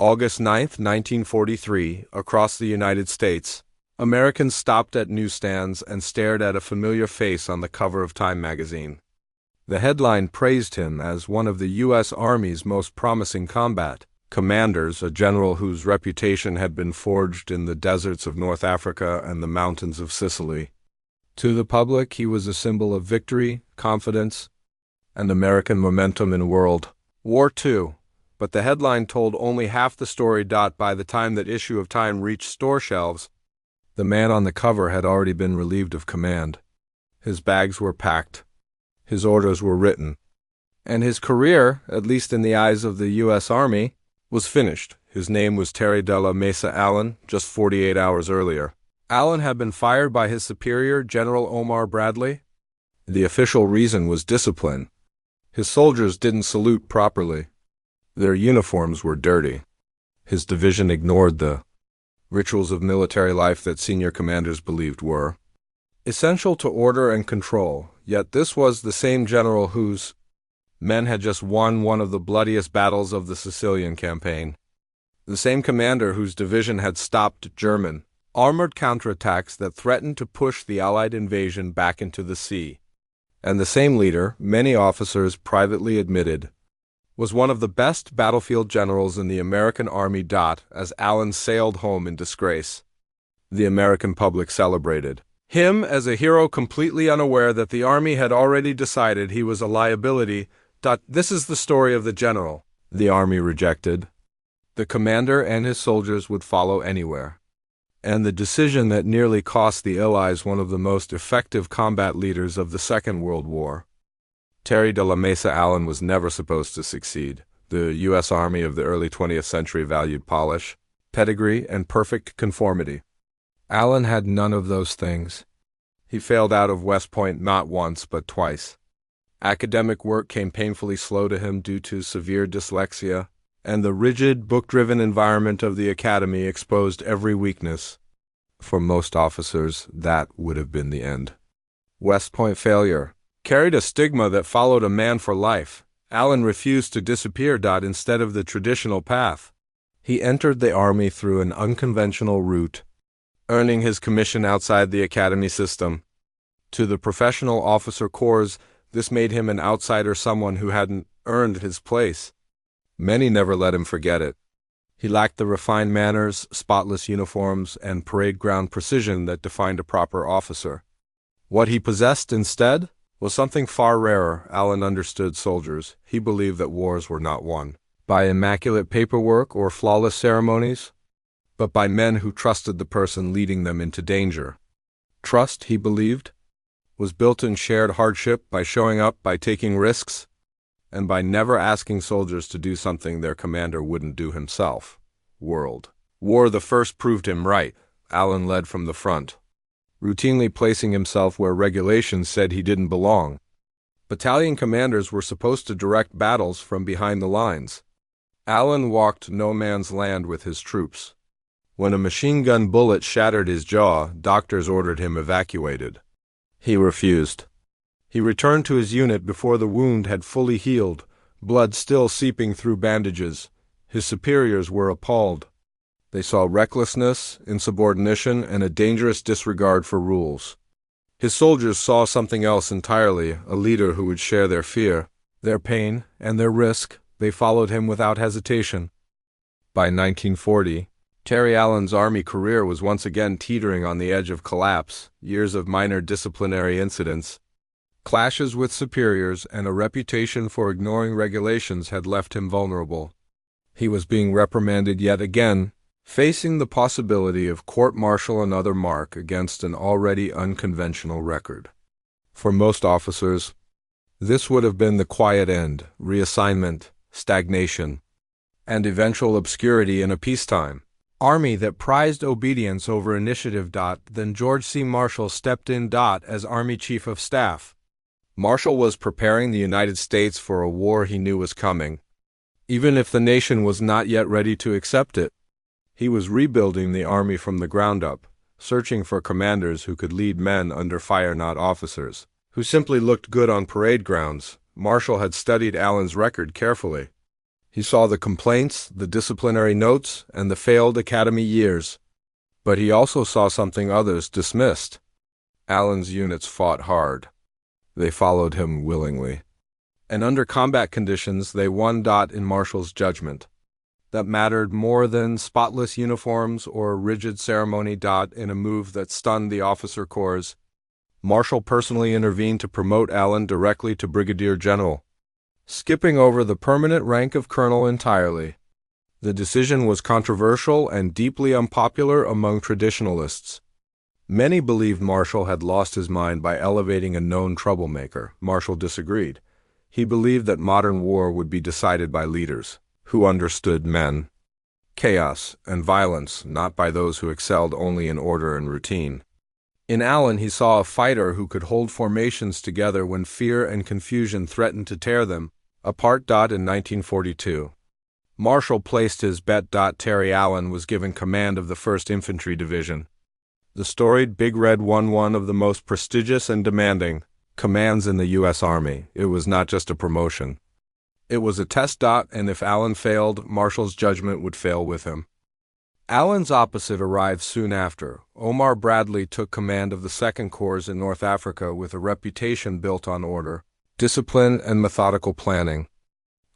August 9, 1943, across the United States, Americans stopped at newsstands and stared at a familiar face on the cover of Time magazine. The headline praised him as one of the U.S. Army's most promising combat commanders, a general whose reputation had been forged in the deserts of North Africa and the mountains of Sicily. To the public, he was a symbol of victory, confidence, and American momentum in World War II. But the headline told only half the story. By the time that issue of Time reached store shelves, the man on the cover had already been relieved of command. His bags were packed, his orders were written, and his career, at least in the eyes of the U.S. Army, was finished. His name was Terry de la Mesa Allen, just 48 hours earlier. Allen had been fired by his superior, General Omar Bradley. The official reason was discipline. His soldiers didn't salute properly. Their uniforms were dirty. His division ignored the rituals of military life that senior commanders believed were essential to order and control. Yet this was the same general whose men had just won one of the bloodiest battles of the Sicilian campaign. The same commander whose division had stopped German armored counterattacks that threatened to push the Allied invasion back into the sea. And the same leader, many officers privately admitted, was one of the best battlefield generals in the American Army. As Allen sailed home in disgrace, the American public celebrated him as a hero, completely unaware that the Army had already decided he was a liability. This is the story of the general the Army rejected. The commander and his soldiers would follow anywhere. And the decision that nearly cost the Allies one of the most effective combat leaders of the Second World War. Terry de la Mesa Allen was never supposed to succeed. The U.S. Army of the early 20th century valued polish, pedigree, and perfect conformity. Allen had none of those things. He failed out of West Point not once but twice. Academic work came painfully slow to him due to severe dyslexia, and the rigid, book-driven environment of the academy exposed every weakness. For most officers, that would have been the end. West Point failure carried a stigma that followed a man for life. Allen refused to disappear. Instead of the traditional path, he entered the Army through an unconventional route, earning his commission outside the academy system. To the professional officer corps, this made him an outsider, someone who hadn't earned his place. Many never let him forget it. He lacked the refined manners, spotless uniforms, and parade ground precision that defined a proper officer. What he possessed instead was something far rarer. Allen understood soldiers. He believed that wars were not won by immaculate paperwork or flawless ceremonies, but by men who trusted the person leading them into danger. Trust, he believed, was built in shared hardship, by showing up, by taking risks, and by never asking soldiers to do something their commander wouldn't do himself. World War the First proved him right. Allen led from the front, routinely placing himself where regulations said he didn't belong. Battalion commanders were supposed to direct battles from behind the lines. Allen walked no man's land with his troops. When a machine gun bullet shattered his jaw, doctors ordered him evacuated. He refused. He returned to his unit before the wound had fully healed, blood still seeping through bandages. His superiors were appalled. They saw recklessness, insubordination, and a dangerous disregard for rules. His soldiers saw something else entirely, a leader who would share their fear, their pain, and their risk. They followed him without hesitation. By 1940, Terry Allen's Army career was once again teetering on the edge of collapse. Years of minor disciplinary incidents, clashes with superiors, and a reputation for ignoring regulations had left him vulnerable. He was being reprimanded yet again, facing the possibility of court-martial and other mark against an already unconventional record. For most officers, this would have been the quiet end, reassignment, stagnation, and eventual obscurity in a peacetime Army that prized obedience over initiative. Then George C. Marshall stepped in. As Army Chief of Staff. Marshall was preparing the United States for a war he knew was coming, even if the nation was not yet ready to accept it. He was rebuilding the Army from the ground up, searching for commanders who could lead men under fire, not officers who simply looked good on parade grounds. Marshall had studied Allen's record carefully. He saw the complaints, the disciplinary notes, and the failed academy years. But he also saw something others dismissed. Allen's units fought hard. They followed him willingly. And under combat conditions, they won. In Marshall's judgment, that mattered more than spotless uniforms or rigid ceremony. In a move that stunned the officer corps, Marshall personally intervened to promote Allen directly to brigadier general, skipping over the permanent rank of colonel entirely. The decision was controversial and deeply unpopular among traditionalists. Many believed Marshall had lost his mind by elevating a known troublemaker. Marshall disagreed. He believed that modern war would be decided by leaders who understood men, chaos, and violence, not by those who excelled only in order and routine. In Allen, he saw a fighter who could hold formations together when fear and confusion threatened to tear them apart. In 1942, Marshall placed his bet. Terry Allen was given command of the 1st Infantry Division, the storied Big Red 1 of the most prestigious and demanding commands in the U.S. Army. It was not just a promotion. It was a test. And if Allen failed, Marshall's judgment would fail with him. Allen's opposite arrived soon after. Omar Bradley took command of the 2nd Corps in North Africa with a reputation built on order, discipline, and methodical planning.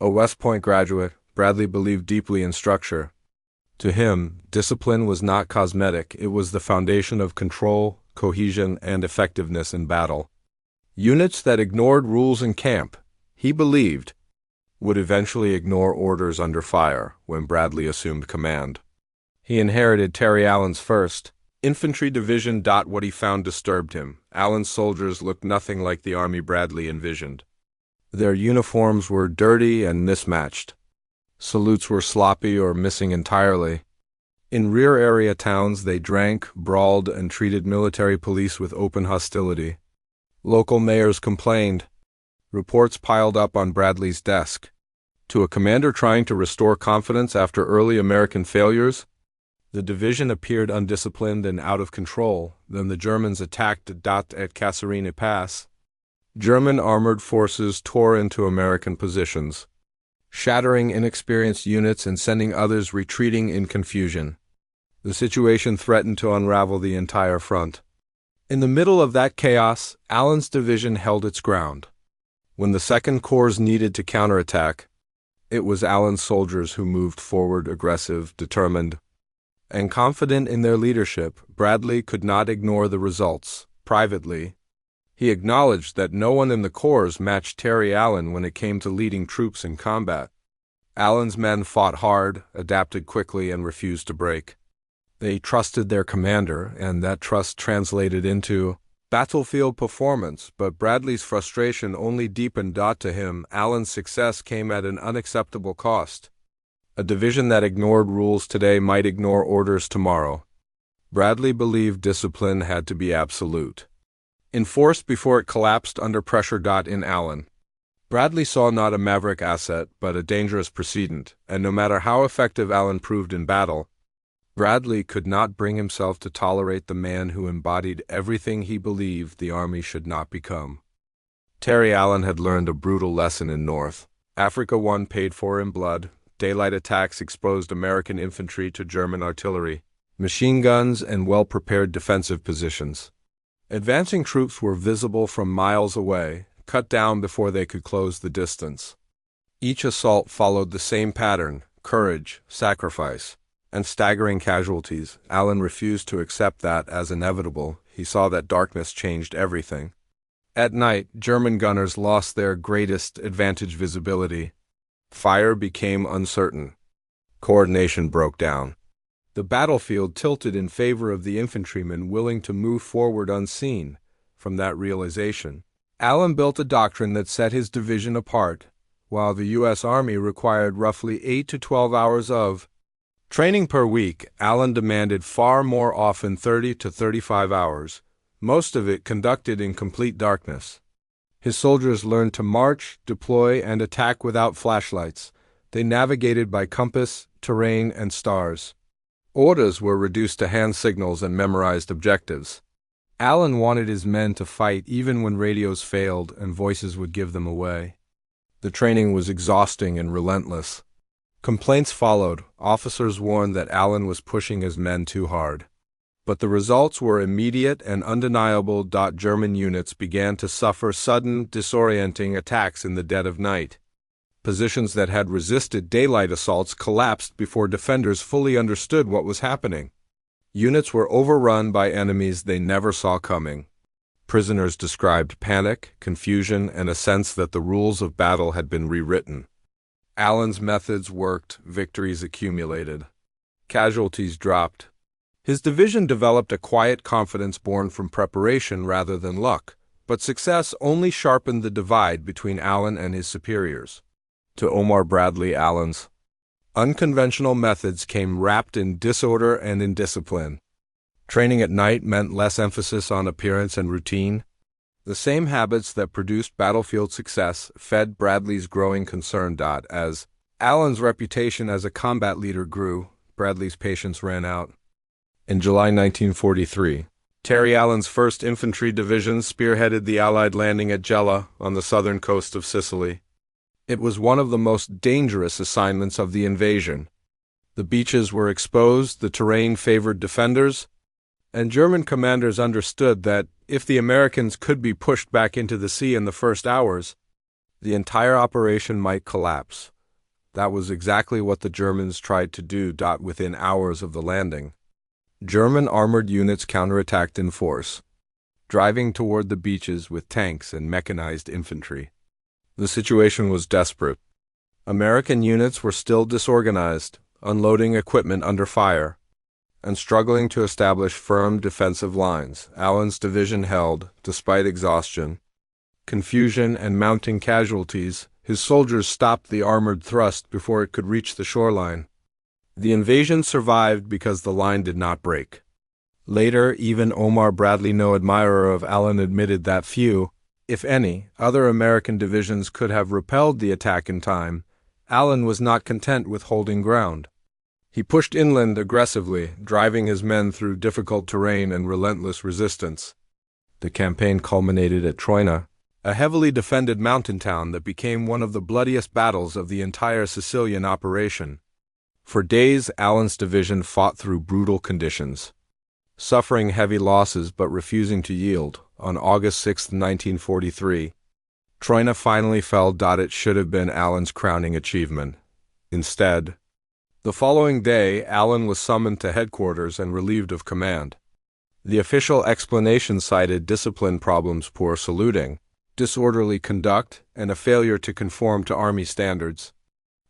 A West Point graduate, Bradley believed deeply in structure. To him, discipline was not cosmetic, it was the foundation of control, cohesion, and effectiveness in battle. Units that ignored rules in camp, he believed, would eventually ignore orders under fire when Bradley assumed command. He inherited Terry Allen's 1st Infantry Division. What he found disturbed him. Allen's soldiers looked nothing like the army Bradley envisioned. Their uniforms were dirty and mismatched. Salutes were sloppy or missing entirely. In rear area towns, they drank, brawled, and treated military police with open hostility. Local mayors complained. Reports piled up on Bradley's desk. To a commander trying to restore confidence after early American failures, the division appeared undisciplined and out of control. Then the Germans attacked at Kasserine Pass. German armored forces tore into American positions, shattering inexperienced units and sending others retreating in confusion. The situation threatened to unravel the entire front. In the middle of that chaos, Allen's division held its ground. When the 2nd Corps needed to counterattack, it was Allen's soldiers who moved forward, aggressive, determined, and confident in their leadership. Bradley could not ignore the results. Privately, he acknowledged that no one in the Corps matched Terry Allen when it came to leading troops in combat. Allen's men fought hard, adapted quickly, and refused to break. They trusted their commander, and that trust translated into battlefield performance, but Bradley's frustration only deepened. To him, Allen's success came at an unacceptable cost. A division that ignored rules today might ignore orders tomorrow. Bradley believed discipline had to be absolute, enforced before it collapsed under pressure. In Allen, Bradley saw not a maverick asset, but a dangerous precedent, and no matter how effective Allen proved in battle, Bradley could not bring himself to tolerate the man who embodied everything he believed the Army should not become. Terry Allen had learned a brutal lesson in North Africa, one paid for in blood. Daylight attacks exposed American infantry to German artillery, machine guns, and well-prepared defensive positions. Advancing troops were visible from miles away, cut down before they could close the distance. Each assault followed the same pattern: courage, sacrifice, and staggering casualties. Allen refused to accept that as inevitable. He saw that darkness changed everything. At night, German gunners lost their greatest advantage: visibility. Fire became uncertain. Coordination broke down. The battlefield tilted in favor of the infantrymen willing to move forward unseen. From that realization, Allen built a doctrine that set his division apart. While the U.S. Army required roughly 8 to 12 hours of training per week, Allen demanded far more, often 30 to 35 hours, most of it conducted in complete darkness. His soldiers learned to march, deploy, and attack without flashlights. They navigated by compass, terrain, and stars. Orders were reduced to hand signals and memorized objectives. Allen wanted his men to fight even when radios failed and voices would give them away. The training was exhausting and relentless. Complaints followed. Officers warned that Allen was pushing his men too hard. But the results were immediate and undeniable. German units began to suffer sudden, disorienting attacks in the dead of night. Positions that had resisted daylight assaults collapsed before defenders fully understood what was happening. Units were overrun by enemies they never saw coming. Prisoners described panic, confusion, and a sense that the rules of battle had been rewritten. Allen's methods worked, victories accumulated. Casualties dropped. His division developed a quiet confidence born from preparation rather than luck, but success only sharpened the divide between Allen and his superiors. To Omar Bradley Allen's unconventional methods came wrapped in disorder and indiscipline. Training at night meant less emphasis on appearance and routine. The same habits that produced battlefield success fed Bradley's growing concern. As Allen's reputation as a combat leader grew, Bradley's patience ran out. In July 1943, Terry Allen's 1st Infantry Division spearheaded the Allied landing at Gela on the southern coast of Sicily. It was one of the most dangerous assignments of the invasion. The beaches were exposed, the terrain favored defenders, and German commanders understood that if the Americans could be pushed back into the sea in the first hours, the entire operation might collapse. That was exactly what the Germans tried to do. Within hours of the landing, German armored units counterattacked in force, driving toward the beaches with tanks and mechanized infantry. The situation was desperate. American units were still disorganized, unloading equipment under fire, and struggling to establish firm defensive lines. Allen's division held, despite exhaustion, confusion, and mounting casualties. His soldiers stopped the armored thrust before it could reach the shoreline. The invasion survived because the line did not break. Later, even Omar Bradley, no admirer of Allen, admitted that few, if any, other American divisions could have repelled the attack in time. Allen was not content with holding ground. He pushed inland aggressively, driving his men through difficult terrain and relentless resistance. The campaign culminated at Troina, a heavily defended mountain town that became one of the bloodiest battles of the entire Sicilian operation. For days, Allen's division fought through brutal conditions, suffering heavy losses but refusing to yield. On August 6, 1943, Troina finally fell. It should have been Allen's crowning achievement. Instead, the following day, Allen was summoned to headquarters and relieved of command. The official explanation cited discipline problems, poor saluting, disorderly conduct, and a failure to conform to Army standards.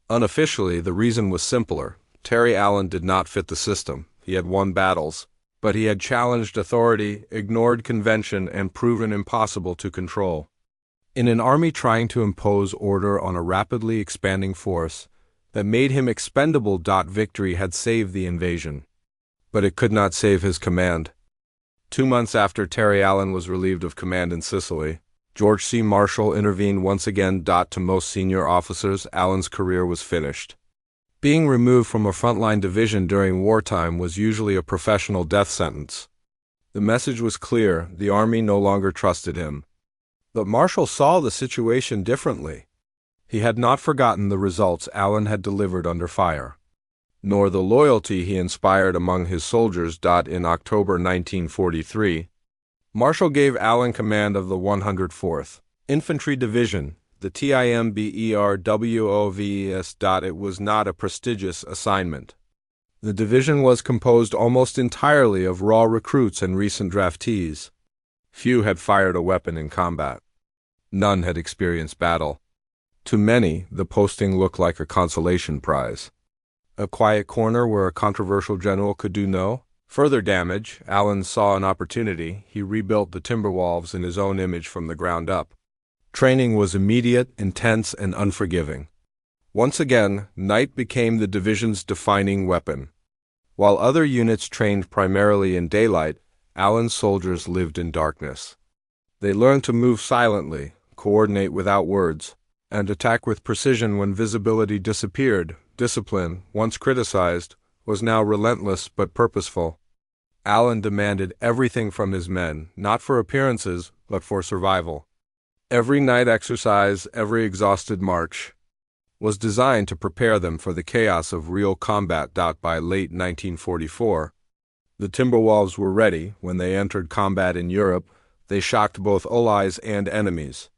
Unofficially, the reason was simpler. Terry Allen did not fit the system. He had won battles, but he had challenged authority, ignored convention, and proven impossible to control. In an army trying to impose order on a rapidly expanding force that made him expendable, victory had saved the invasion, but it could not save his command. 2 months after Terry Allen was relieved of command in Sicily, George C. Marshall intervened once again. To most senior officers, Allen's career was finished. Being removed from a frontline division during wartime was usually a professional death sentence. The message was clear: the Army no longer trusted him. But Marshall saw the situation differently. He had not forgotten the results Allen had delivered under fire, nor the loyalty he inspired among his soldiers. In October 1943, Marshall gave Allen command of the 104th Infantry Division, the TIMBERWOVES. It was not a prestigious assignment. The division was composed almost entirely of raw recruits and recent draftees. Few had fired a weapon in combat. None had experienced battle. To many, the posting looked like a consolation prize, a quiet corner where a controversial general could do no further damage. Allen saw an opportunity. He rebuilt the Timberwolves in his own image from the ground up. Training was immediate, intense, and unforgiving. Once again, night became the division's defining weapon. While other units trained primarily in daylight, Allen's soldiers lived in darkness. They learned to move silently, coordinate without words, and attack with precision when visibility disappeared. Discipline, once criticized, was now relentless but purposeful. Allen demanded everything from his men, not for appearances, but for survival. Every night exercise, every exhausted march, was designed to prepare them for the chaos of real combat. By late 1944, the Timberwolves were ready. When they entered combat in Europe, they shocked both allies and enemies.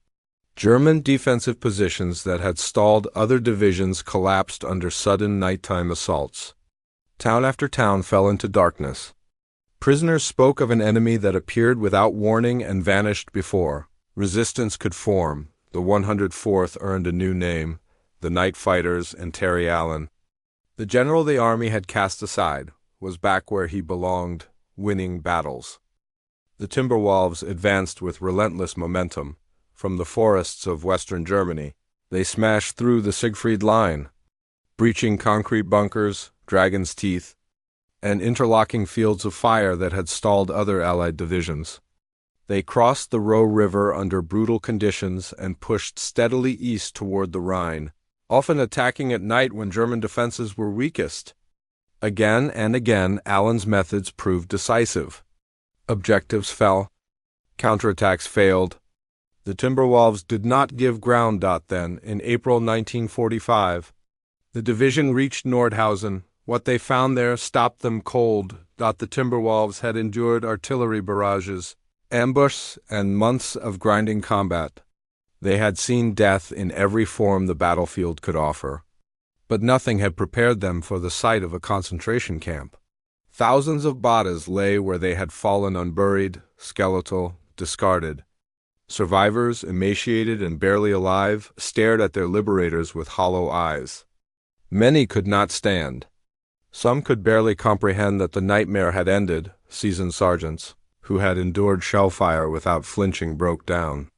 German defensive positions that had stalled other divisions collapsed under sudden nighttime assaults. Town after town fell into darkness. Prisoners spoke of an enemy that appeared without warning and vanished before resistance could form. The 104th earned a new name, the Night Fighters, and Terry Allen, the general the army had cast aside, was back where he belonged, winning battles. The Timberwolves advanced with relentless momentum. From the forests of western Germany, they smashed through the Siegfried Line, breaching concrete bunkers, dragon's teeth, and interlocking fields of fire that had stalled other Allied divisions. They crossed the Roh River under brutal conditions and pushed steadily east toward the Rhine, often attacking at night when German defenses were weakest. Again and again, Allen's methods proved decisive. Objectives fell. Counterattacks failed. The Timberwolves did not give ground. Then, in April 1945, the division reached Nordhausen. What they found there stopped them cold. The Timberwolves had endured artillery barrages, ambush, and months of grinding combat. They had seen death in every form the battlefield could offer. But nothing had prepared them for the sight of a concentration camp. Thousands of bodies lay where they had fallen unburied, skeletal, discarded. Survivors, emaciated and barely alive, stared at their liberators with hollow eyes. Many could not stand. Some could barely comprehend that the nightmare had ended. Seasoned sergeants, who had endured shellfire without flinching, broke down.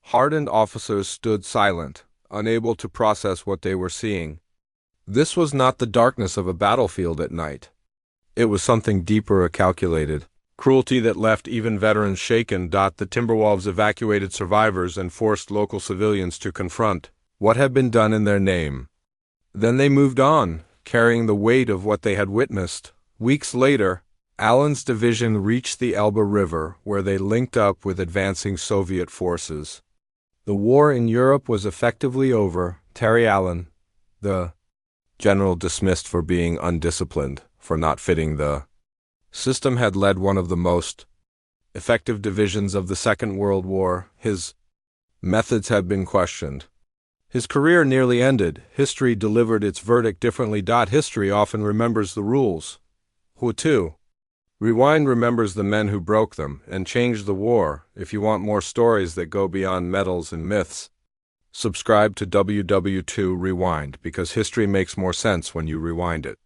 Hardened officers stood silent, unable to process what they were seeing. This was not the darkness of a battlefield at night. It was something deeper, calculated. Cruelty that left even veterans shaken. The Timberwolves evacuated survivors and forced local civilians to confront what had been done in their name. Then they moved on, carrying the weight of what they had witnessed. Weeks later, Allen's division reached the Elbe River, where they linked up with advancing Soviet forces. The war in Europe was effectively over. Terry Allen, the general dismissed for being undisciplined, for not fitting the system, had led one of the most effective divisions of the Second World War. His methods had been questioned. His career nearly ended. History delivered its verdict differently. History often remembers the rules. Who to? Rewind remembers the men who broke them and changed the war. If you want more stories that go beyond medals and myths, subscribe to WW2 Rewind, because history makes more sense when you rewind it.